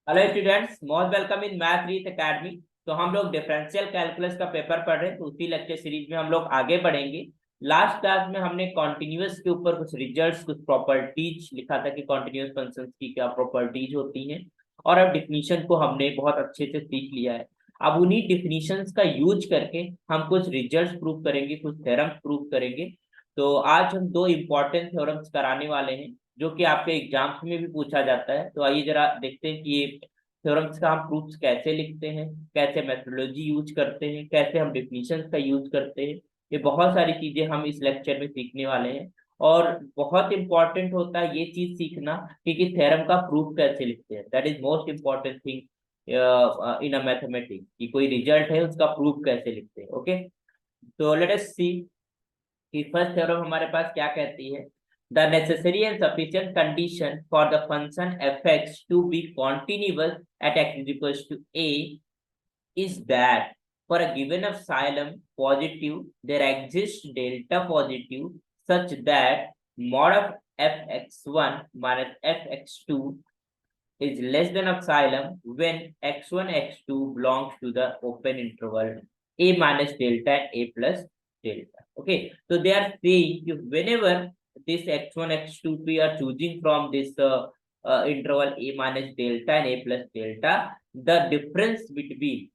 Hello students, most welcome in math wreath academy. तो हम लोग डिफरेंशियल कैलकुलस का पेपर पढ़ रहे हैं, तो उसी लेक्चर सीरीज में हम लोग आगे बढ़ेंगे। लास्ट क्लास में हमने कॉन्टिन्यूअस के ऊपर कुछ रिजल्ट्स, कुछ प्रॉपर्टीज लिखा था कि कॉन्टिन्यूअस फंक्शंस की क्या प्रॉपर्टीज होती हैं, और अब डिफिनीशन को हमने बहुत अच्छे से सीख लिया है। अब उन्हीं डिफिनीशंस का यूज करके हम कुछ रिजल्ट्स प्रूव करेंगे, कुछ थ्योरम्स प्रूव करेंगे। तो आज हम दो इंपॉर्टेंट थ्योरम्स कराने वाले हैं जो कि आपके एग्जाम्स में भी पूछा जाता है। तो आइए जरा देखते हैं कि ये थ्योरम्स का हम प्रूफ्स कैसे लिखते हैं, कैसे मेथोडोलॉजी यूज करते हैं, कैसे हम डिफिनीशंस का यूज करते हैं। ये बहुत सारी चीजें हम इस लेक्चर में सीखने वाले हैं। और बहुत इंपॉर्टेंट होता है ये चीज सीखना कि थ्योरम का प्रूफ कैसे लिखते हैं। That is most important thing in a mathematics, कि कोई रिजल्ट है उसका प्रूफ कैसे लिखते हैं। ओके, तो लेट अस सी कि फर्स्ट थ्योरम हमारे पास क्या कहती है। The necessary and sufficient condition for the function fx to be continuous at x is equals to a is that for a given epsilon positive there exists delta positive such that mod of fx1 minus fx2 is less than epsilon when x1 x2 belongs to the open interval a minus delta and a plus delta. Okay, so they are saying if whenever this x1 x2 we are choosing from this interval a minus delta and a plus delta, the difference between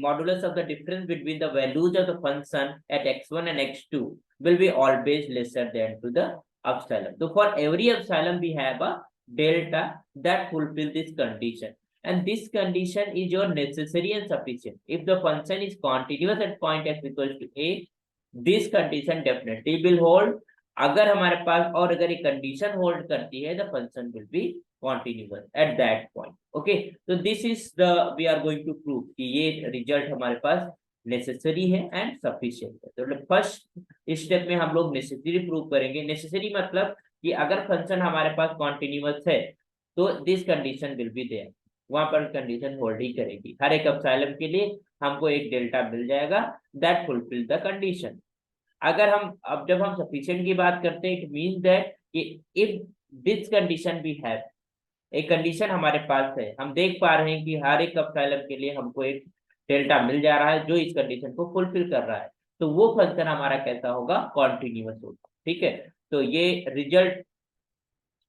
modulus of the difference between the values of the function at x1 and x2 will be always lesser than to the epsilon. So for every epsilon we have a delta that fulfill this condition, and this condition is your necessary and sufficient. If the function is continuous at point x equals to a, this condition definitely will hold. अगर हमारे पास और अगर ये condition hold करती है, the function will be continuous at that point. Okay, so this is the we are going to prove कि ये result हमारे पास नेसेसरी है एंड सफिशिएंट है। तो फर्स्ट स्टेप में हम लोग नेसेसरी प्रूव करेंगे। नेसेसरी मतलब कि अगर फंक्शन हमारे पास कॉन्टिन्यूअस है तो this condition will be there, वहां पर कंडीशन होल्ड ही करेगी। हर एक एप्सिलॉन के लिए हमको एक डेल्टा मिल जाएगा दैट फुलफिल द कंडीशन। अगर हम अब जब हम सफिशिएंट की बात करते हैं, इट मींस दैट कि if this condition we have, एक कंडीशन हमारे पास है, हम देख पा रहे हैं कि हर एक एप्सिलॉन के लिए हमको एक डेल्टा मिल जा रहा है जो इस कंडीशन को फुलफिल कर रहा है, तो वो फंक्शन हमारा कैसा होगा, कॉन्टिन्यूअस होगा। ठीक है, तो ये रिजल्ट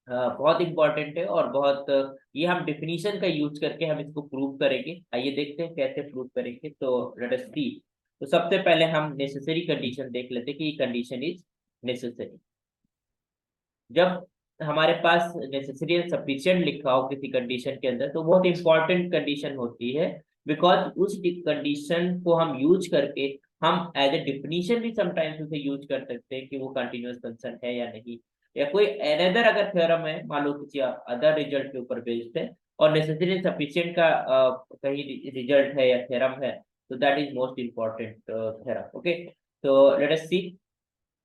बहुत इंपॉर्टेंट है और बहुत ये हम डिफिनीशन का यूज करके हम इसको प्रूव करेंगे। आइए देखते हैं कैसे प्रूव करेंगे। तो लेट अस सी। तो सबसे पहले हम नेसेसरी कंडीशन देख लेते हैं कि ये कंडीशन इज नेसेसरी। जब हमारे पास नेसेसरी एंड सफिशिएंट लिखा हो किसी कंडीशन के अंदर, तो बहुत इंपॉर्टेंट कंडीशन होती है, बिकॉज उस कंडीशन को हम यूज करके हम एज ए डिफिनीशन भी समटाइम्स उसे यूज कर सकते हैं कि वो कंटिन्यूअस फंक्शन है या नहीं, या कोई अनदर अगर थ्योरम है, मान लो किसी अदर रिजल्ट के ऊपर बेस्ड है और नेसेसरी एंड सफिशिएंट का कहीं रिजल्ट है या थ्योरम है, तो that is most important theorem. Okay, तो लेट अस सी।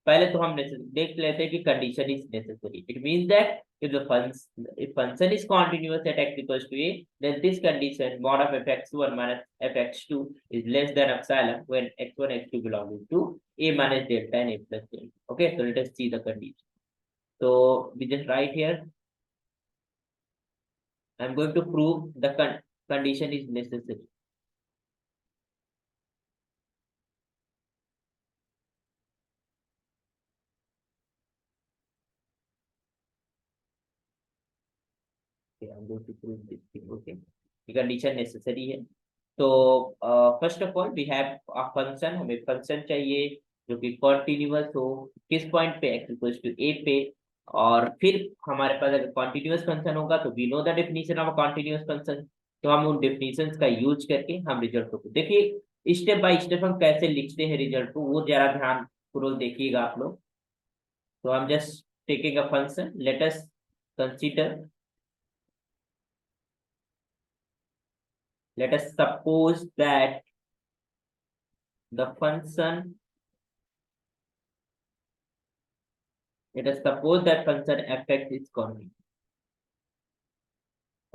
पहले तो हम देख लेते हैं कि condition is necessary. It means that if function is continuous at x equals to a, then this condition mod of fx1 minus fx2 is less than epsilon when x1 x2 belongs to a minus delta and a plus delta. Okay, so let us see the condition. So we just write here, I'm going to prove the condition is necessary. Okay, I'm going to prove this thing. Okay, the condition necessary है। तो first of all we have a function, हमें function चाहिए जो कि continuous हो, किस point पे, x equals to a पे। और फिर हमारे पास अगर कॉन्टिन्यूअस फंक्शन होगा तो we know the definition of a continuous function, तो हम उन डेफिनेशंस का यूज करके हम रिजल्ट को देखिए स्टेप बाय स्टेप हम कैसे लिखते हैं रिजल्ट को, वो जरा ध्यान पूर्वक देखिएगा आप लोग। तो हम just taking a function, let us consider, let us suppose that the function, let us suppose that function fx is continuous।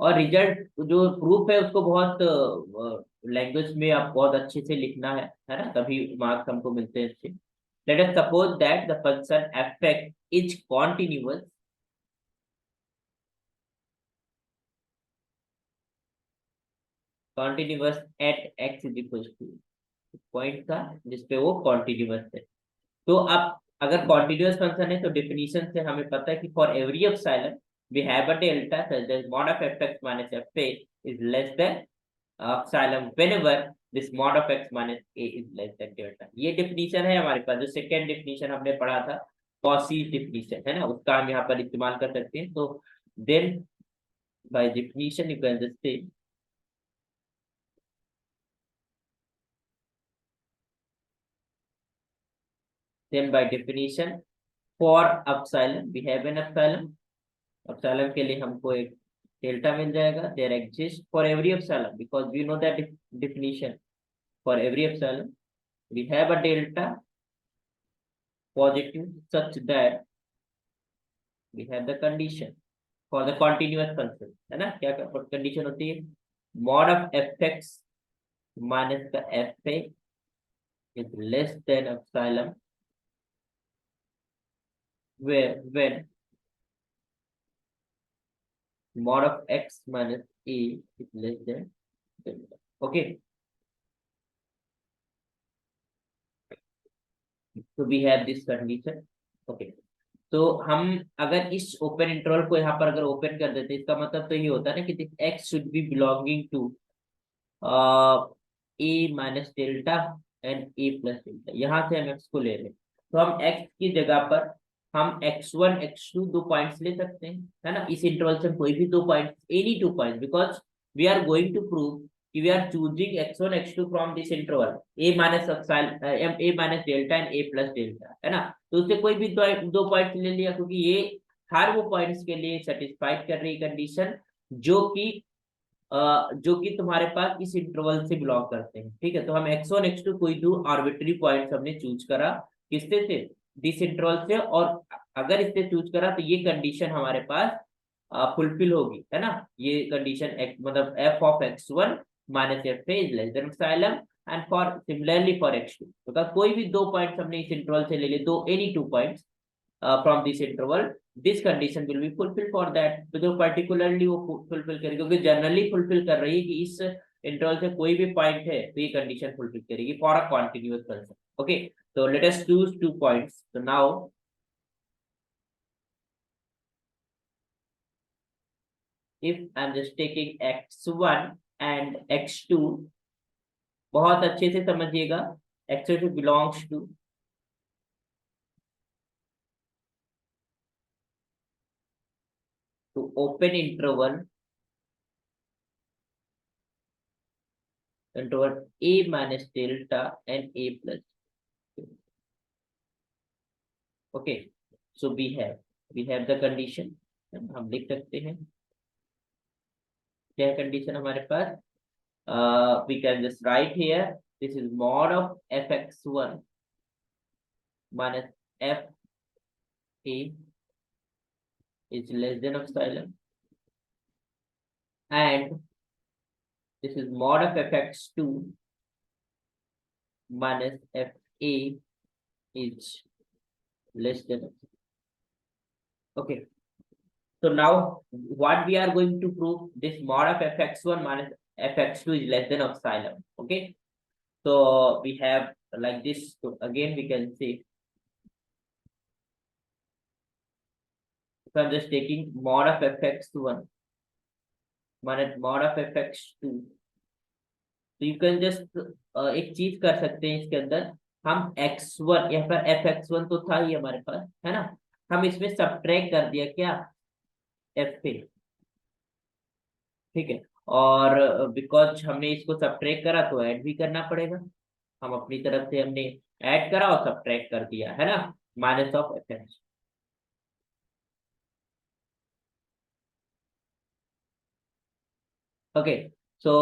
और रिजल्ट जो प्रूफ है उसको बहुत लैंग्वेज में आप बहुत अच्छे से लिखना है ना, तभी मार्क्स हमको मिलते हैं अच्छे। Let us suppose that the function fx is continuous continuous at X is equal to point था जिसपे वो कॉन्टिन्यूअस है। तो अब अगर कॉन्टिन्यूअस फंक्शन है तो डेफिनेशन से हमें पता है कि for every epsilon we have a delta such that mod of fx minus fa is less than epsilon whenever this mod of x minus a is less than delta। ये definition है हमारे पास, जो second definition हमने पढ़ा था Cauchy definition है ना, उसका हम यहाँ पर इस्तेमाल कर सकते हैं। तो then by definition you can just say then by definition for epsilon we have an epsilon, epsilon के लिए हमको एक डेल्टा मिल जाएगा। there exists for every epsilon because we know that definition for every epsilon we have a delta positive such that we have the condition for the continuous function है ना। क्या condition होती है, mod of fx minus का fa is less than epsilon where when mod of x minus a is less than delta। okay, so we have this condition। okay, तो हम अगर इस ओपन इंटरवल को यहाँ पर अगर ओपन कर देते इसका मतलब तो ये होता है ना कि x should be belonging to a minus delta and a plus delta. यहाँ से हम x को ले रहे हैं तो हम x की जगह पर हम x1 x2 दो पॉइंट्स ले सकते हैं है ना। इस इंटरवल से कोई भी दो points, any two points, because we are going to prove कि we are choosing x1 x2 from this interval a minus a minus delta and a plus delta है ना। तो उससे कोई भी दो पॉइंट्स ले लिया क्योंकि ये हर वो पॉइंट्स के लिए सेटिस्फाइड कर रही कंडीशन जो कि तुम्हारे पास इस इंटरवल से बिलोंग करते हैं। ठीक है, तो हम x1 x2 कोई दो आर्बिट्री पॉइंट्स हमने चूज करा किससे से, दिस इंटरवल से, और अगर इससे चूज करा तो ये कंडीशन हमारे पास फुलफिल होगी है ना। ये कंडीशन मतलब f of x1 minus F is less than epsilon and for similarly for x2 तो कोई भी दो पॉइंट्स हमने इस इंटरवल से ले लिए, दो any two points from this interval, this condition will be fulfilled for that। तो जो particularly वो fulfill करेगी क्योंकि generally fulfill कर रही है कि इस interval से कोई भी point है तो ये condition fulfill करेगी for a continuous function। okay, so let us choose 2 points। so now if I'm just taking x1 and x2, बहुत अच्छे से समझिएगा, x2 belongs to open interval a minus delta and a plus। okay, so we have the condition, हम लिख सकते हैं क्या condition हमारे पास, we can just write here this is mod of fx1 minus f a is less than epsilon and this is mod of fx2 minus f a is less than epsilon। okay, so now what we are going to prove, this mod of fx1 minus fx2 is less than epsilon। okay, so we have like this, so again we can say if I'm just taking mod of fx1 minus mod of fx2, तो you can just एक चीज कर सकते हैं इसके अंदर, हम x1 यहाँ पर fx1 तो था ही हमारे पास है ना, हम इसमें सब्ट्रैक्ट कर दिया क्या f पे। ठीक है, और बिकॉज हमने इसको सब्ट्रैक्ट करा तो ऐड भी करना पड़ेगा, हम अपनी तरफ से हमने ऐड करा और सब्ट्रैक्ट कर दिया है ना, minus of fx। okay, so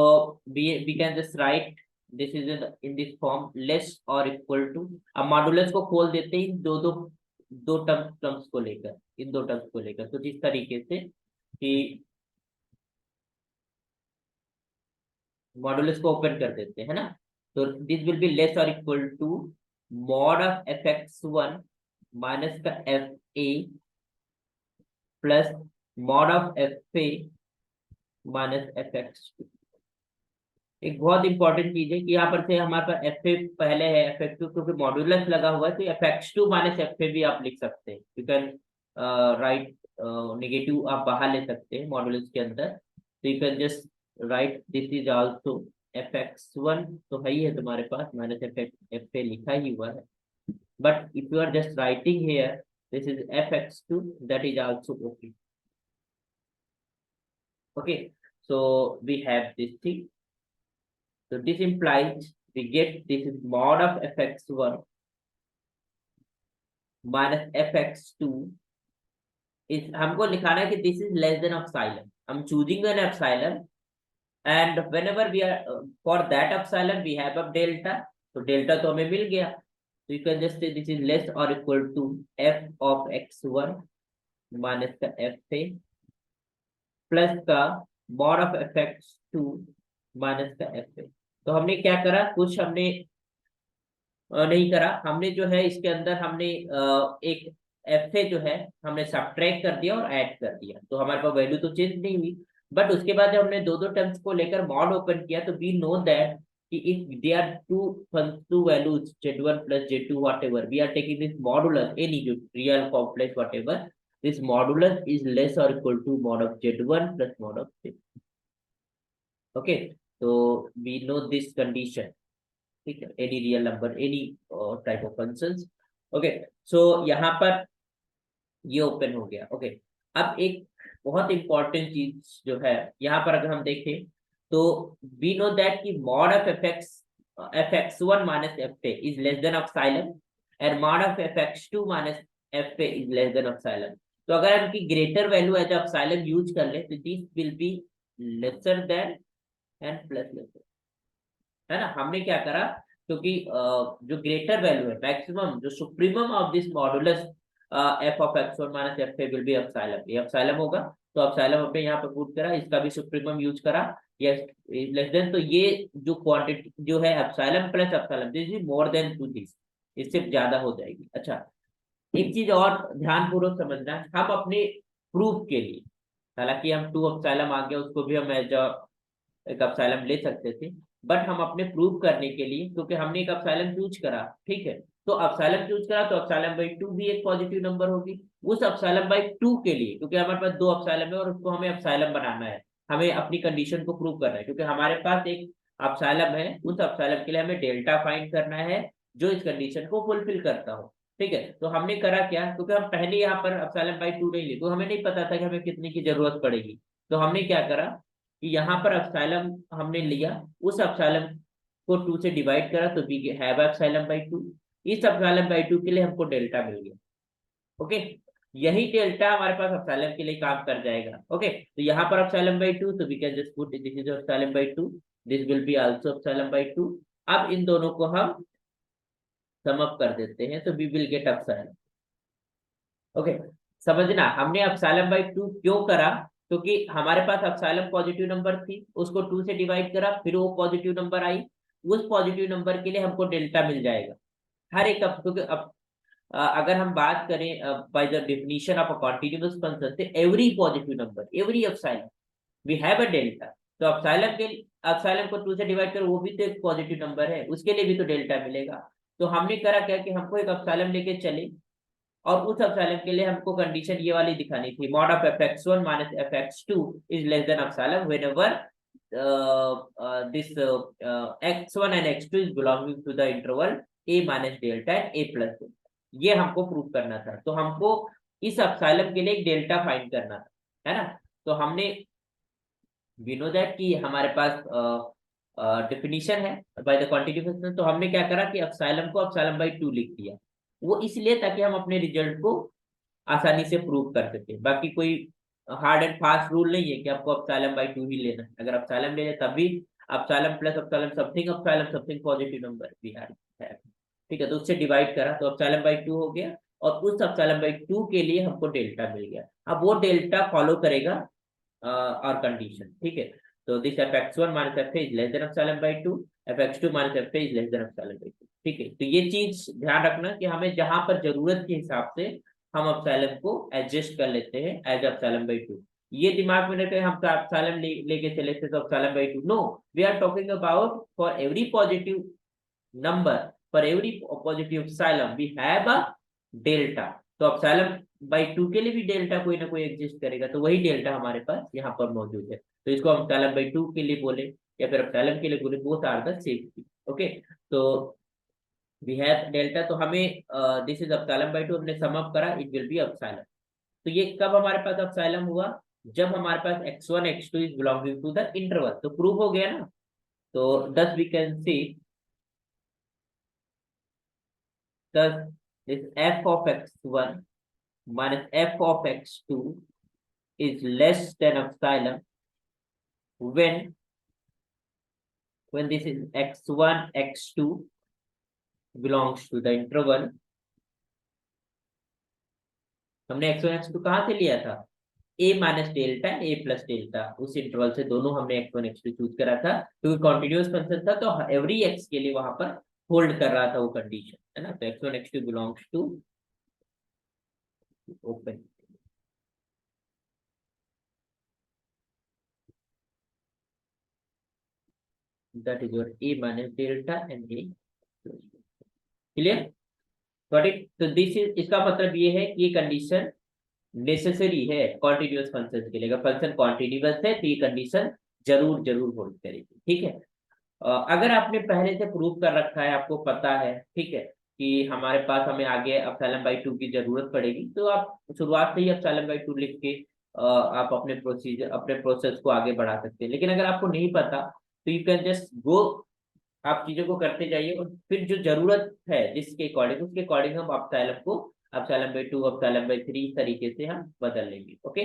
we can just write this is in this form less or equal to। अब मॉडुलस को खोल देते हैं दो दो दो टर्म्स को लेकर, इन दो टर्म्स को लेकर, तो इस तरीके से कि मॉडुलस को ओपन कर देते हैं ना, तो दिस विल बी लेस और equal to mod of fx1 minus का fa plus mod of fa minus fx2। एक बहुत इंपॉर्टेंट चीज है कि यहाँ पर से हमारे पास एफ ए पहले है, एफ एक्स टू क्योंकि मॉड्यूलस लगा हुआ है, तो F X two minus F A भी आप लिख सकते हैं। यू कैन राइट नेगेटिव आप बाहर ले सकते हैं मॉड्यूलस के अंदर, तो you can just right this is also F X one, तो है ही है तुम्हारे पास, माइनस एफ ए लिखा ही हुआ है, but if you are just writing here this is F X two, that is also okay. Okay, so we have this thing. So this implies we get this is mod of fx1 minus fx2 is हमको लिखाना है कि this is less than epsilon. हम choosing an epsilon and whenever we are for that epsilon we have a delta. तो delta तो हमें मिल गया, so you can just say this is less or equal to f of x1 minus का fa plus का mod of fx2 minus का fa। तो हमने क्या करा, कुछ हमने नहीं करा, हमने जो है इसके अंदर हमने एक fa जो है हमने सब्ट्रैक्ट कर दिया और ऐड कर दिया, तो हमारे पास वैल्यू तो चेंज नहीं हुई। बट उसके बाद जब हमने दो दो टर्म्स को लेकर मॉड ओपन किया तो वी नो दैट कि if there are two values z1 plus z2 whatever we are taking this modulus any जो real complex whatever this modulus is less or equal to mod of z1 plus mod of z2। okay, so we know this condition, ठीक है, any real number any type of functions. Okay, so यहाँ पर ये open हो गया। Okay, अब एक बहुत इंपॉर्टेंट चीज जो है यहाँ पर अगर हम देखें तो वी नो दैट कि mod of F X one minus F A is less than epsilon and mod of F X two minus F A is less than epsilon. तो अगर हम की greater value as epsilon use कर ले तो this will be lesser than and plus lesser, है ना। हमने क्या करा, क्योंकि जो ग्रेटर वैल्यू है मैक्सिमम जो supremum of this modulus F of x one minus F A will be epsilon, ये एप्सिलॉन होगा, तो एप्सिलॉन हमने यहाँ पर पुट करा, इसका भी सुप्रीमम यूज करा, यस लेस देन, तो ये जो क्वांटिटी जो है epsilon plus epsilon this is more than to this, इससे ज्यादा हो जाएगी। अच्छा, एक चीज और ध्यानपूर्वक समझना, हम अपने प्रूफ के लिए, हालांकि हम टू एप्सिलॉन आ गया उसको भी हम एज एक एप्सिलॉन ले सकते थे, बट हम अपने प्रूव करने के लिए क्योंकि हमने एक एप्सिलॉन चूज करा, ठीक है, तो एप्सिलॉन चूज करा तो एप्सिलॉन बाई 2 भी एक पॉजिटिव नंबर होगी। उस एप्सिलॉन बाई 2 के लिए, क्योंकि हमारे पास दो एप्सिलॉन है और उसको हमें एप्सिलॉन बनाना है, हमें अपनी कंडीशन को प्रूव करना है, क्योंकि हमारे पास एक एप्सिलॉन है, उस एप्सिलॉन के लिए हमें डेल्टा फाइंड करना है जो इस कंडीशन को फुलफिल करता हो। ठीक है, तो हमने करा क्या, क्योंकि हम पहले यहाँ पर एप्सिलॉन बाई 2 नहीं ली, तो हमें नहीं पता था कि हमें कितने की जरूरत पड़ेगी, तो हमने क्या करा कि यहाँ पर एप्सिलॉन हमने लिया, उस एप्सिलॉन को 2 से डिवाइड करा तो वी हैव एप्सिलॉन बाई 2, इस एप्सिलॉन बाई 2 के लिए हमको डेल्टा मिल गया। ओके, यही डेल्टा हमारे पास एप्सिलॉन के लिए काम कर जाएगा। ओके, तो यहाँ पर एप्सिलॉन बाई 2, तो we can just put this is epsilon by 2, this will be also epsilon by 2। अब इन दोनों को हम सम अप कर देते हैं तो we will get epsilon. Okay, समझना हमने एप्सिलॉन बाई 2 क्यों करा, क्योंकि हमारे पास एप्सिलॉन पॉजिटिव नंबर थी, उसको 2 से डिवाइड करा, फिर वो पॉजिटिव नंबर आई, उस पॉजिटिव नंबर के लिए हमको डेल्टा मिल जाएगा हर एक क्योंकि अब अगर हम बात करें by the definition of a continuous function से every positive number every epsilon we have a delta, तो एप्सिलॉन को 2 से डिवाइड करो, वो भी तो एक पॉजिटिव नंबर है, उसके लिए भी तो डेल्टा मिलेगा। तो हमने करा क्या कि हमको एक एप्सिलॉन लेके चले और उस एप्सिलॉन के लिए हमको कंडीशन ये वाली दिखानी थी, mod of fx1 minus fx2 is less than epsilon whenever this x1 and x2 is belonging to the interval a minus delta and a plus delta, ये हमको प्रूव करना था। तो हमको इस एप्सिलॉन के लिए एक डेल्टा फाइंड करना था, है ना। तो हमने वी नो दैट कि हमारे पास डेफिनेशन है बाय द क्वांटिटी फंक्शन, तो हमने क्या करा कि एप्सिलॉन को एप्सिलॉन बाई 2 लिख दिया, वो इसलिए ताकि हम अपने रिजल्ट को आसानी से प्रूव कर सके। बाकी कोई हार्ड एंड फास्ट रूल नहीं है कि आपको एप्सिलॉन बाई 2 ही लेना है, अगर एप्सिलॉन ले तब भी epsilon plus epsilon something positive number भी है, ठीक है, तो उससे डिवाइड करा तो एप्सिलॉन बाई 2 हो गया और उस एप्सिलॉन बाई 2 के लिए हमको डेल्टा मिल गया। अब वो डेल्टा फॉलो करेगा और कंडीशन, ठीक है, तो this fx1 minus fa is less than epsilon by 2, fx2 minus fa is less than epsilon by 2, ठीक है। तो ये चीज ध्यान रखना कि हमें जहां पर जरूरत के हिसाब से हम एप्सिलॉन को एडजस्ट कर लेते हैं एज एप्सिलॉन बाई 2। ये दिमाग में रखे हम एप्सिलॉन लेके चले थे तो epsilon by 2, no, we are talking about for every positive number, for every positive epsilon we have a delta. तो एप्सिलॉन बाई 2 के लिए भी डेल्टा कोई ना कोई एग्जिस्ट करेगा, तो वही डेल्टा हमारे पास यहाँ पर मौजूद है। तो इसको हम एप्सिलॉन बाई 2 के लिए बोले या फिर एप्सिलॉन के लिए बोले, both are the same. Okay, तो वी हैव डेल्टा, तो हमें दिस इज एप्सिलॉन बाई 2, हमने सम अप करा, इट विल बी एप्सिलॉन। तो ये कब हमारे पास एप्सिलॉन हुआ, जब हमारे पास x1 x2 is belonging to the interval, तो प्रूव हो गया ना। तो thus we can see, thus this f of x1 minus f of x2 is less than epsilon when this is x1 x2 belongs to the interval। हमने x1 x2 कहाँ से लिया था, a minus delta a plus delta, उस interval से दोनों हमने x1 x2 choose करा था, क्योंकि कॉन्टिन्यूअस फंक्शन था, तो एवरी x के लिए वहां पर होल्ड कर रहा था वो कंडीशन, है ना। तो x1 x2 belongs to open, that is your a minus delta and a clear, got it. तो दिस इज, इसका मतलब ये है कि ये कंडीशन नेसेसरी है कॉन्टिन्यूअस फंक्शन के लिए। अगर फंक्शन कॉन्टिन्यूअस है तो ये कंडीशन जरूर जरूर होल्ड करेगी, ठीक है। अगर आपने पहले से प्रूव कर रखा है, आपको पता है, ठीक है, कि हमारे पास हमें आगे एप्सिलॉन बाई 2 की जरूरत पड़ेगी, तो आप शुरुआत से ही एप्सिलॉन बाई 2 लिख के आप अपने प्रोसीजर, अपने प्रोसेस को आगे बढ़ा सकते हैं। लेकिन अगर आपको नहीं पता तो यू कैन जस्ट गो, आप चीजों को करते जाइए, और फिर जो जरूरत है जिसके अकॉर्डिंग, उसके अकॉर्डिंग हम एप्सिलॉन को एप्सिलॉन बाई 2, एप्सिलॉन बाई 3 तरीके से हम बदल लेंगे। ओके,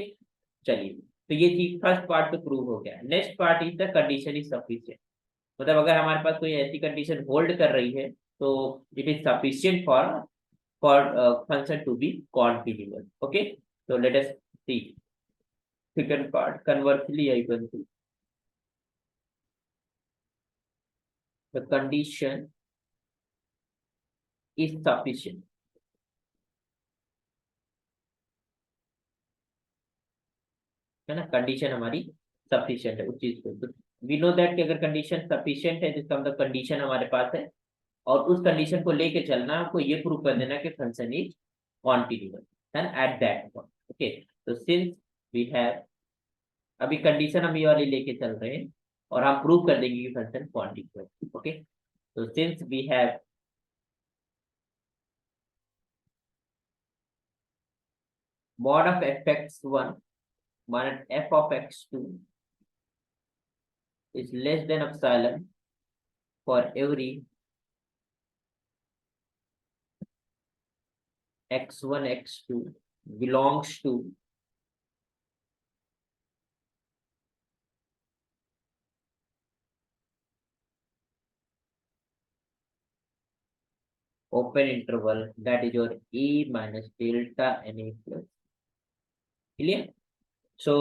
चलिए, तो ये चीज फर्स्ट पार्ट तो प्रूव हो गया। Next part is the condition is sufficient, मतलब अगर हमारे पास कोई ऐसी कंडीशन होल्ड कर रही है तो it is sufficient for function to be continuous. Okay, तो let us see second part, conversely I can see the condition is sufficient, है ना, कंडीशन हमारी सफिशिएंट है उस चीज को। तो वी नो दैट कि अगर कंडीशन सफिशिएंट है, जिसका मतलब कंडीशन हमारे पास है, और उस कंडीशन को लेके चलना, आपको ये प्रूव कर देना कि फंक्शन इज कॉन्टिन्यूअस, है ना, एट दैट पॉइंट। ओके, तो सिंस वी हैव, अभी कंडीशन हम ये वाली लेके चल रहे हैं और हम प्रूव कर देंगे कि फंक्शन कॉन्टिन्यूअस। ओके, तो since we have mod of fx1 minus f of x2 is less than epsilon for every x1 x2 belongs to open interval, that is your a minus delta and a plus, clear। so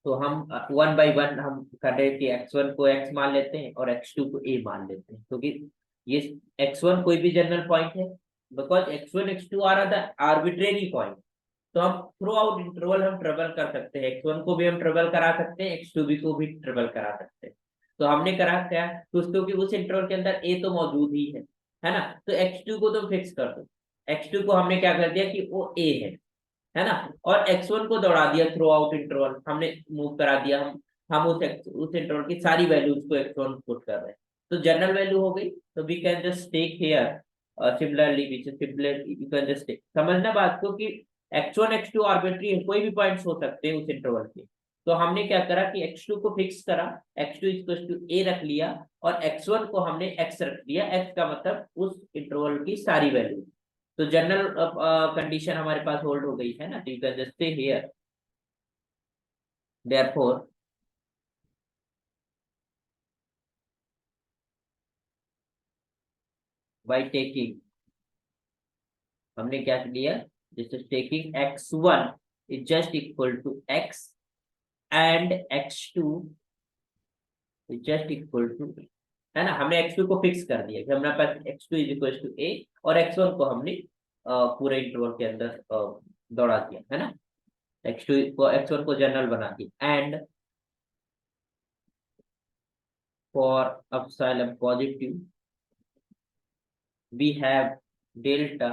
तो हम one by one हम कर रहे थे, x1 को x मान लेते हैं और x2 को a मान लेते हैं, क्योंकि ये x1 कोई भी जनरल पॉइंट है, because x1 x2 are the arbitrary point. तो हम थ्रू आउट इंटरवल हम ट्रेवल कर सकते हैं, x1 को भी हम ट्रेवल करा सकते हैं, x2 भी को भी ट्रेवल करा सकते हैं। तो हमने करा क्या, क्योंकि उस इंटरवल के अंदर a तो मौजूद ही है ना, तो x2 को तो फिक्स कर दो। x2 को हमने क्या कर दिया कि वो a है ना, और x1 को दौड़ा दिया थ्रू आउट इंटरवल, हमने मूव करा दिया, हम उस इंटरवल की सारी वैल्यूज को x1 पुट कर रहे हैं, तो जनरल वैल्यू हो गई। तो we can just take here similarly which is similarly you can just take, समझना बात को कि x1 x2 आर्बिट्री है, कोई भी पॉइंट्स हो सकते हैं उस इंटरवल के। तो हमने क्या करा कि x2 को फिक्स करा, x2 इक्वल टू a रख लिया, और x1 को हमने x रख दिया, x का मतलब उस इंटरवल की सारी वैल्यू। तो जनरल कंडीशन हमारे पास होल्ड हो गई है ना, you can just say here therefore by taking, हमने क्या लिया, जैसे taking x1 is just equal to x and x2 is just equal to, है ना, हमने x2 को फिक्स कर दिया कि हमारे पास x2 is equal to a, और x1 को हमने पूरे इंटरवल के अंदर दौड़ा दिया, है ना। x2 को x1 को जनरल बना दी and for epsilon positive we have delta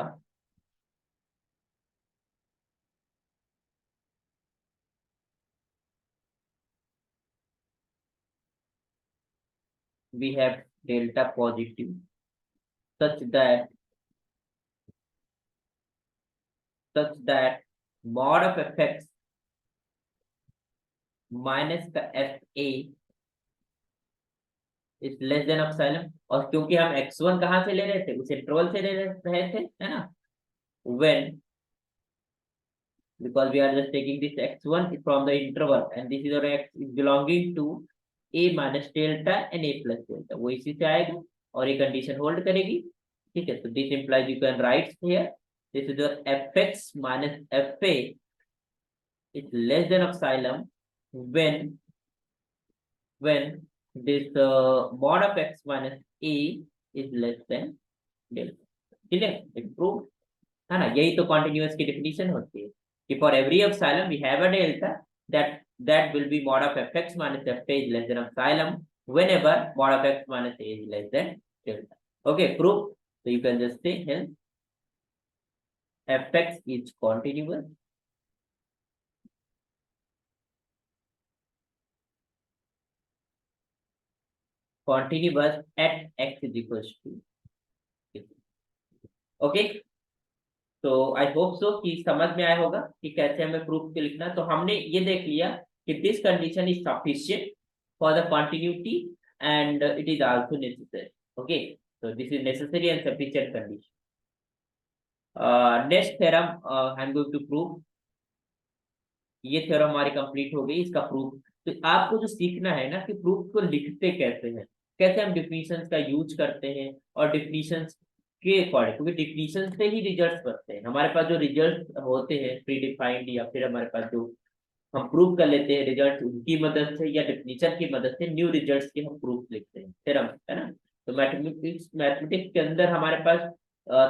positive such that mod of fx minus का fa is less than epsilon. और क्योंकि हम x1 कहाँ से ले रहे थे, उस इंटरवल से ले रहे थे, है ना, when because we are just taking this x1 from the interval and this is our x is belonging to a minus delta and a plus delta, वो इसी से आएगा और ये कंडीशन होल्ड करेगी। ठीक है, तो this implies you can write here this is the fx minus fa is less than epsilon when this mod of x minus a is less than delta। ठीक है, इट प्रूव है ना, यही तो कॉन्टिन्यूअस की डेफिनेशन होती है कि for every epsilon we have a delta that will be mod of fx minus fa is less than epsilon whenever mod of x minus a is less than delta। okay, proof, so you can just say hence fx is continuous at x is equals to। Okay, तो I hope so कि समझ में आया होगा कि कैसे हमें proof के लिखना। तो हमने ये देख लिया कि this condition is sufficient for the continuity and it is also necessary. Okay, so this is necessary and sufficient condition। next theorem I am going to prove। ये थ्योरम हमारी कंप्लीट हो गई, इसका प्रूफ। तो आपको जो सीखना है ना कि प्रूफ को लिखते कैसे हैं, कैसे हम डिफिनीशंस का यूज करते हैं और डिफिनीशंस के अकॉर्डिंग, क्योंकि डिफिनीशन से ही रिजल्ट्स बनते हैं। हमारे पास जो रिजल्ट होते हैं प्री डिफाइंड या फिर हमारे पास जो हम प्रूव कर लेते हैं रिजल्ट, उनकी मदद से या डिफिनीशन की मदद से न्यू रिजल्ट्स के हम प्रूफ लिखते हैं, थ्योरम, है ना। तो मैथमेटिक्स के अंदर हमारे पास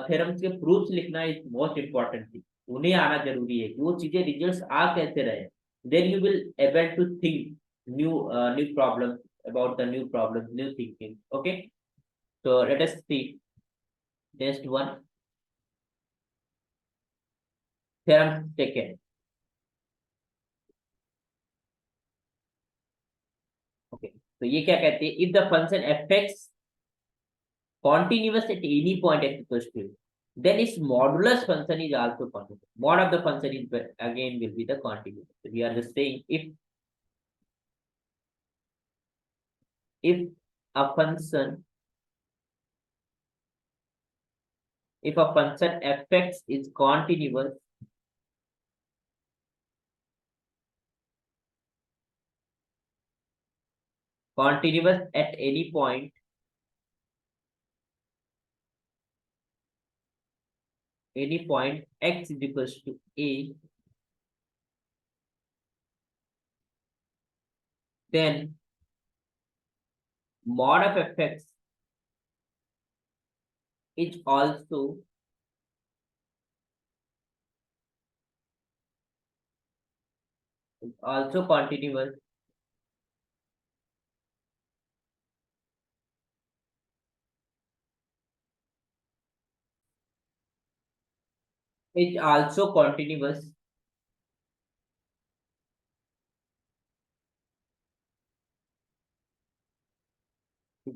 थ्योरम्स के प्रूफ्स लिखना इज मोस्ट इंपॉर्टेंट थिंग। उन्हें आना जरूरी है कि वो चीजें रिजल्ट्स आ कैसे रहे, then you will able to think new problems about the new problems, new thinking। okay, so let us see next one, theorem second। okay, तो ये क्या कहते हैं, if the function fx continuous at any point x equals to, then its modulus function is also continuous। Mod of the function is again will be the continuous। So we are just saying if a function fx is continuous at any point x is equals to a, then mod of fx is also continuous is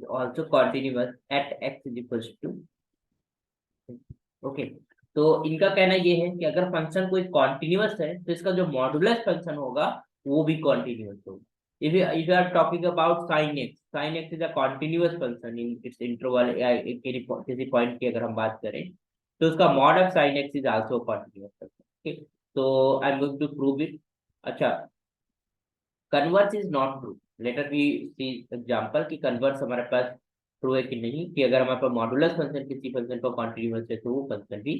also continuous at x is equals to। Okay, तो इनका कहना ये है कि अगर function कोई continuous है तो इसका जो मॉडुलस फंक्शन होगा वो भी कॉन्टिन्यूअस होगा। if you are talking about sin x is a continuous function in its interval या किसी पॉइंट की अगर हम बात करें तो उसका mod of sin x is also continuous function। okay, तो I am going to prove it. अच्छा, converse is not true, later we see example कि कन्वर्स हमारे पास ट्रू है कि नहीं, कि अगर हमारे पास मॉडुलस फंक्शन किसी फंक्शन पर कॉन्टिन्यूअस है तो वो फंक्शन भी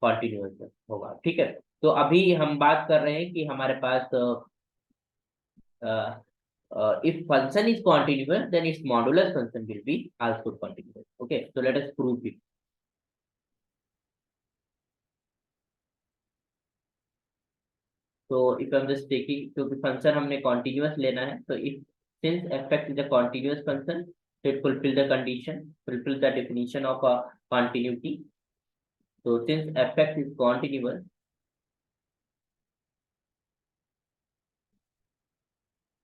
कॉन्टिन्यूअस होगा। ठीक है, तो अभी हम बात कर रहे हैं कि हमारे पास if function is continuous then its modulus function will be also continuous। okay, so let us prove it। तो if I am just taking, क्योंकि फंक्शन हमने कॉन्टिन्यूअस लेना है, तो if since F is a continuous function, so it fulfill the condition, fulfill the definition of a continuity. So since f(x) is continuous,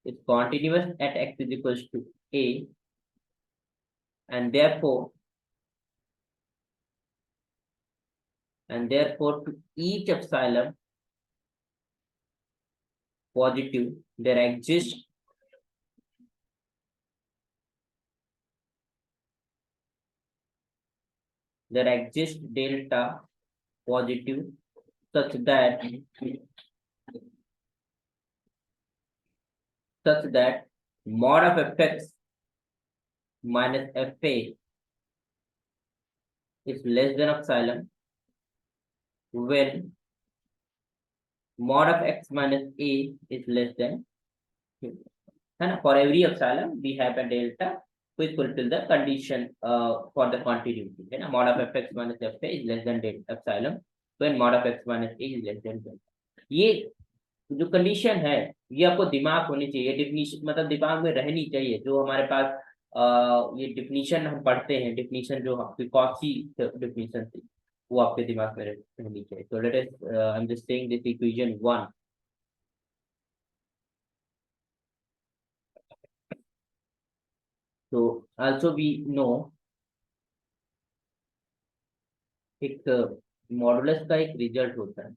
it's continuous at x is equals to a, and therefore to each epsilon positive there exists delta positive such that mod of fx minus fa is less than epsilon when mod of x minus a is less than, है ना, for every epsilon we have a delta which fulfill the condition for the continuity, है ना, mod of fx minus fa is less than delta epsilon when mod of x minus a is less than delta. ये जो condition है ये आपको दिमाग होनी चाहिए, डिफिनीशन मतलब दिमाग में रहनी चाहिए। जो हमारे पास ये डिफिनीशन हम पढ़ते हैं, डिफिनीशन जो आपकी कौची डिफिनीशन थी वो आपके दिमाग में रहनी चाहिए। तो let us I am just saying this equation 1। तो आल्सो वी नो एक मॉडुलस का एक रिजल्ट होता है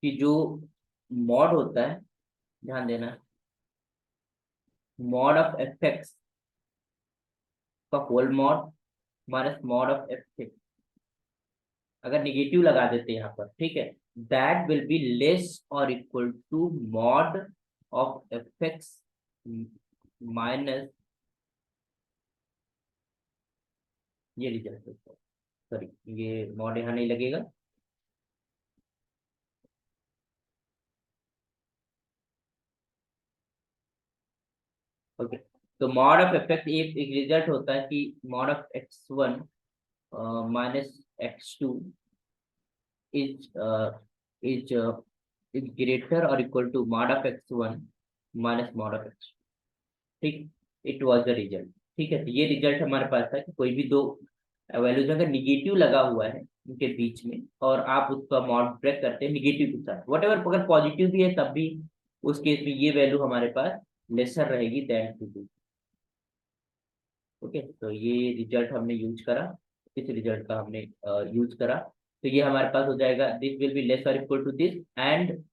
कि जो मॉड होता है, ध्यान देना, मॉड ऑफ एफ एक्स का whole mod minus mod of F X, अगर निगेटिव लगा देते हैं यहाँ पर, ठीक है, दैट विल बी लेस और equal to mod of F X minus, ये रिजल्ट होता है, सॉरी ये मॉड यहाँ नहीं लगेगा, ओके। तो मॉड ऑफ एफ एक्स एक रिजल्ट होता है कि mod of x1 minus x2 is is uh, is greater or equal to mod of x1 minus mod of x, ठीक, इट वाज द रिजल्ट। ठीक है, तो ये रिजल्ट हमारे पास था कि कोई भी दो वैल्यूज अगर निगेटिव लगा हुआ है उनके बीच में और आप उसका मॉड ब्रेक करते हैं निगेटिव के साथ, वट एवर, अगर पॉजिटिव भी है तब भी उस केस में ये वैल्यू हमारे पास लेसर रहेगी देन टू। ओके, तो ये रिजल्ट हमने यूज करा, इस रिजल्ट का हमने यूज करा, तो ये हमारे पास हो जाएगा दिस विल बी लेस और equal to this and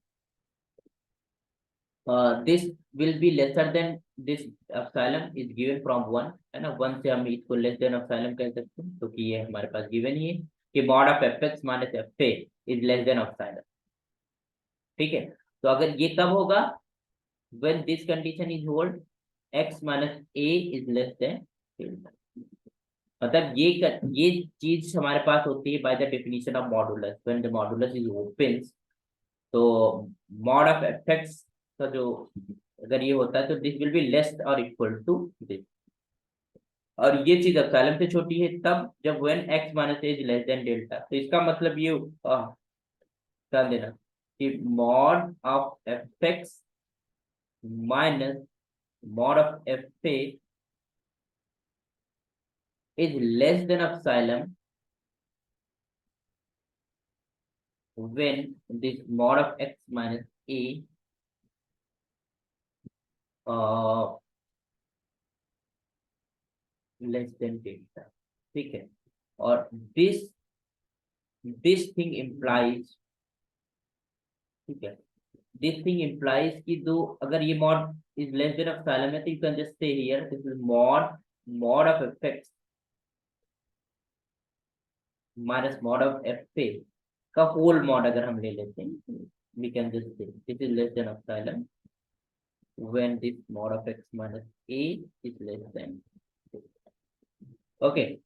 this will be lesser than this epsilon is given from 1, है ना, 1 से हम इसको लेस देन एप्सिलॉन कह सकते हैं, तो कि ये हमारे पास गिवन ही है कि mod of F X minus F A is less than epsilon. ठीक है, तो अगर ये कब होगा, when this condition is hold, x minus A is less then, मतलब ये चीज हमारे पास होती है bye the definition of modulus, when the modulus is open, तो मॉड ऑफ एफएक्स का जो अगर ये होता है तो दिस विल बी लेस और इक्वल टू दिस, और ये चीज एप्सिलॉन से छोटी है तब जब when x minus A is less then delta, तो इसका मतलब ये ध्यान देना कि mod of FX minus mod of F A is less than epsilon when this mod of x minus a less than delta, ठीक है, और this thing implies, ठीक है, this thing implies कि दो अगर ये mod is less than epsilon है तो you can just say here this is mod of fx minus mod of fa का whole mod अगर हम ले लेते हैं, we can just say this is less than epsilon when this mod of x minus a is less than, okay।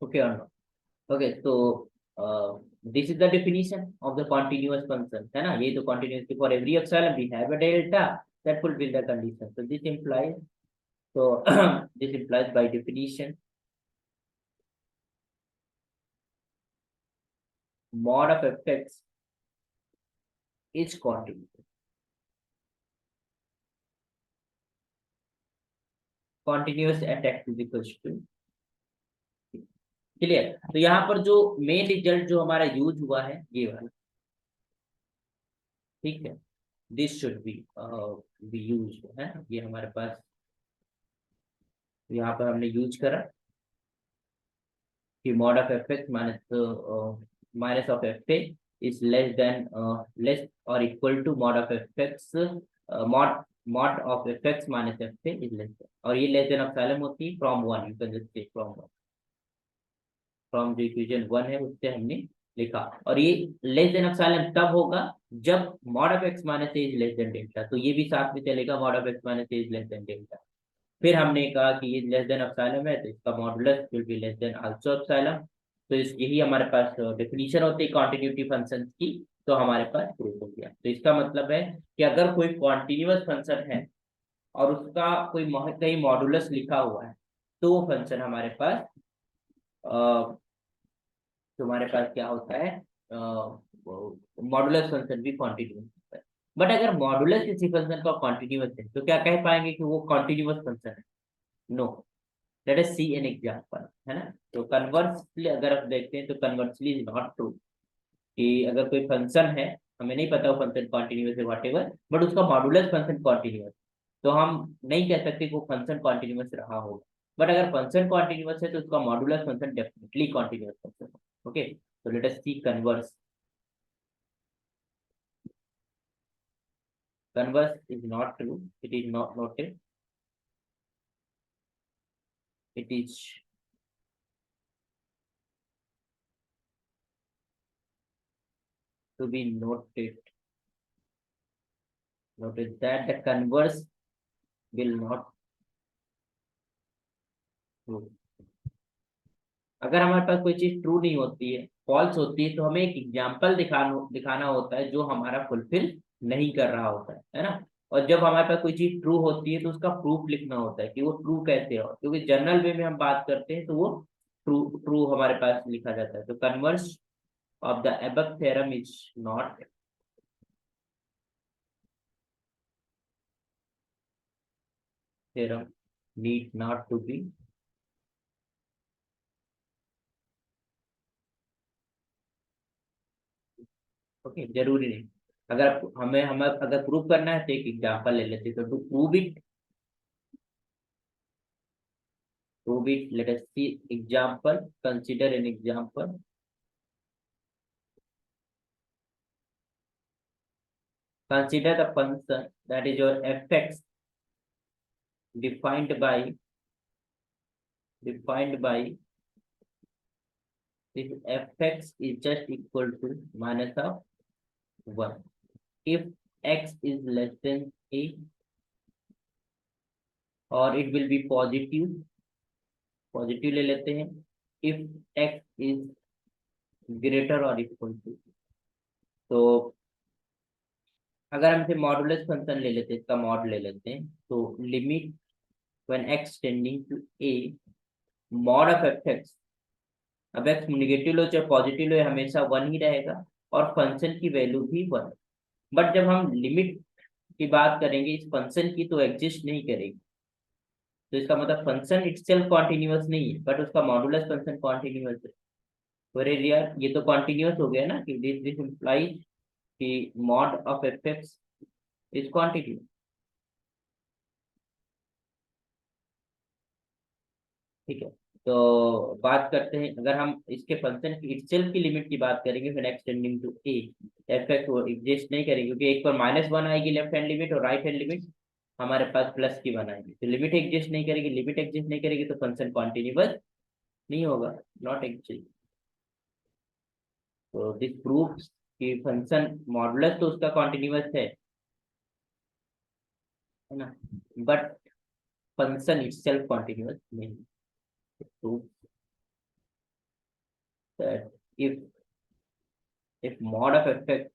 Okay और नॉट। Okay तो this is the definition of the continuous function, है ना। ये तो continuous for every epsilon we have a delta that fulfil the condition, so this implies, so this implies by definition mod of fx is continuous. Continuous at x is equals to, clear. तो यहाँ पर जो main result जो हमारा use हुआ है ये वाला, ठीक है, दिस शुड बी यूज, है ना। ये हमारे पास यहाँ पर हमने यूज करा कि mod of fx minus of fa is less than less or equal to mod of fx mod of fx minus fa is less than, और ये लेस देन एप्सिलॉन होती है from one, you can just take from one, from जो equation one है उससे हमने लिखा। और ये लेस देन एप्सिलॉन तब होगा जब mod of x minus a is less than delta, तो ये भी साथ में चलेगा mod of x minus a is less than delta. फिर हमने कहा कि ये लेस देन एप्सिलॉन है तो इसका modulus will be less than also epsilon. तो इस यही हमारे पास डेफिनेशन होती है कॉन्टिन्यूटी फंक्शन की, तो हमारे पास प्रूफ हो गया। तो इसका मतलब है कि अगर कोई कॉन्टिन्यूअस फंक्शन है और उसका कोई कहीं मॉडुलस लिखा हुआ है तो वो फंक्शन हमारे पास तुम्हारे पास क्या होता है, मॉडुलस फंक्शन भी कॉन्टिन्यूअस होता है। बट अगर मॉडुलस किसी फंक्शन का कॉन्टिन्यूअस है तो क्या कह पाएंगे कि वो कॉन्टिन्यूअस फंक्शन है? No. Let us see an example, है ना। तो कन्वर्सली अगर आप देखते हैं तो कन्वर्सली इज नॉट ट्रू, कि अगर कोई फंक्शन है, हमें नहीं पता वो फंक्शन कॉन्टिन्यूअस है व्हाटएवर, बट उसका मॉडुलस फंक्शन कॉन्टिन्यूअस, तो हम नहीं कह सकते कि वो फंक्शन कॉन्टिन्यूअस रहा होगा। बट अगर फंक्शन कॉन्टिन्यूअस है तो उसका modulus function definitely continuous function. Okay, तो let us see converse. Converse is not true. It is not noted. It is to be noted. Noted that the converse will not true. अगर हमारे पास कोई चीज true नहीं होती है, false होती है, तो हमें एक एग्जाम्पल दिखाना होता है जो हमारा फुलफिल नहीं कर रहा होता है ना। और जब हमारे पास कोई चीज ट्रू होती है तो उसका प्रूफ लिखना होता है कि वो ट्रू कैसे हो, क्योंकि जनरल वे में हम बात करते हैं तो वो ट्रू ट्रू हमारे पास लिखा जाता है। तो converse of the above theorem is not, theorem need not to be okay, जरूरी नहीं। अगर हमें अगर प्रूव करना है तो एक एग्जांपल ले लेते, तो to prove it let us see example, consider an example. Consider the function that is your fx defined by if fx is just equal to minus of 1, if x is less than a, और it will be positive ले लेते हैं, if x is greater और equal to. तो अगर हम इसे modulus function ले लेते हैं, इसका मॉड ले लेते हैं, तो limit when x tending to a mod of fx, अब x निगेटिव लो चाहे पॉजिटिव लो हमेशा वन ही रहेगा और फंक्शन की वैल्यू भी वन। बट जब हम लिमिट की बात करेंगे इस फंक्शन की तो एग्जिस्ट नहीं करेगी, तो इसका मतलब फंक्शन इटसेल्फ कॉन्टिन्यूअस नहीं है बट उसका मॉडुलस फंक्शन कॉन्टिन्यूअस है। वेरी रियर, ये तो कॉन्टिन्यूअस हो गया ना, कि दिस इंप्लाइज कि mod of fx is continuous. ठीक है, तो बात करते हैं अगर हम इसके फंक्शन की इटसेल्फ की लिमिट की बात करेंगे फिर एक्सटेंडिंग टू ए, एफएक्स वो एग्जिस्ट नहीं करेगी, क्योंकि एक पर -1 आएगी लेफ्ट हैंड लिमिट और राइट हैंड लिमिट हमारे पास प्लस की 1 आएगी, तो लिमिट एग्जिस्ट नहीं करेगी, लिमिट एग्जिस्ट नहीं करेगी तो फंक्शन कॉन्टिन्यूअस नहीं होगा, नॉट एग्जिस्ट। तो दिस प्रूव्स कि फंक्शन मॉडुलस तो उसका कॉन्टिन्यूअस है ना, बट फंक्शन इटसेल्फ कॉन्टिन्यूअस नहीं। that if mod of fx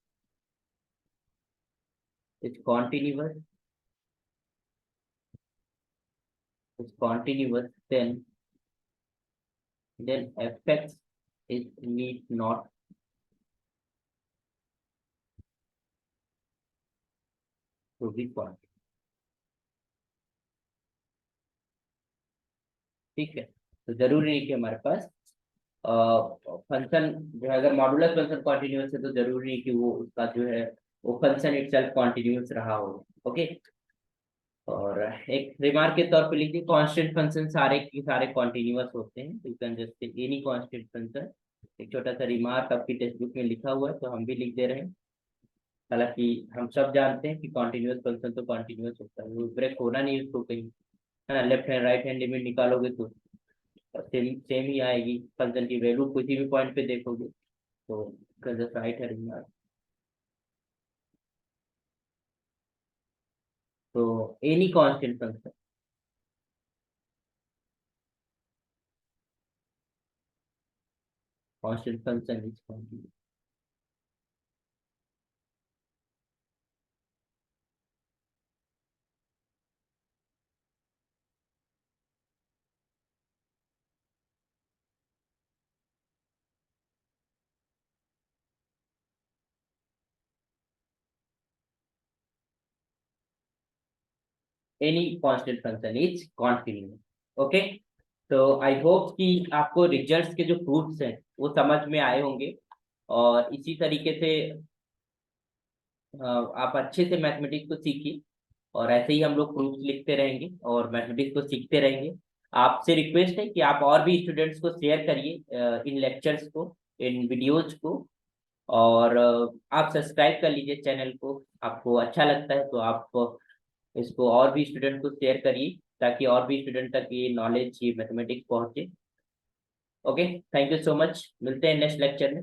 is continuous, then fx is need not to be continuous. ठीक है, तो जरूरी नहीं कि हमारे पास फंक्शन जो है, अगर मॉडुलस फंक्शन कॉन्टिन्यूस है तो जरूरी नहीं कि वो उसका जो है वो फंक्शन इटसेल्फ कॉन्टिन्यूस रहा हो। ओके, और एक रिमार्क के तौर पे लिख दी, कांस्टेंट फंक्शन सारे के सारे कॉन्टिन्यूस होते हैं, यू कैन जस्ट से एनी कांस्टेंट फंक्शन। एक छोटा सा रिमार्क आपकी टेक्स्ट बुक में लिखा हुआ है तो हम भी लिख दे रहे हैं। हालांकि हम सब जानते हैं कि कॉन्टिन्यूस फंक्शन तो कॉन्टिन्यूस होता है, वो ब्रेक होना नहीं उसको कहीं, है ना। Left hand right hand limit निकालोगे तो सेम सेम ही आएगी, फंक्शन की वैल्यू किसी भी पॉइंट पे देखोगे तो जस्ट राइट है रिमार्क। तो any constant function, constant function is continuous. Any constant function is continuous. Okay, तो आई होप कि आपको रिजल्ट्स के जो प्रूफ्स हैं वो समझ में आए होंगे, और इसी तरीके से आप अच्छे से मैथमेटिक्स को सीखिए, और ऐसे ही हम लोग प्रूफ्स लिखते रहेंगे और मैथमेटिक्स को सीखते रहेंगे। आपसे रिक्वेस्ट है कि आप और भी स्टूडेंट्स को शेयर करिए इन लेक्चर्स को, इन वीडियोज को, और आप सब्सक्राइब कर लीजिए चैनल को। आपको अच्छा लगता है तो आप इसको और भी स्टूडेंट को शेयर करिए, ताकि और भी स्टूडेंट तक ये नॉलेज, ये मैथमेटिक्स पहुंचे। Okay, thank you so much, मिलते हैं नेक्स्ट लेक्चर में।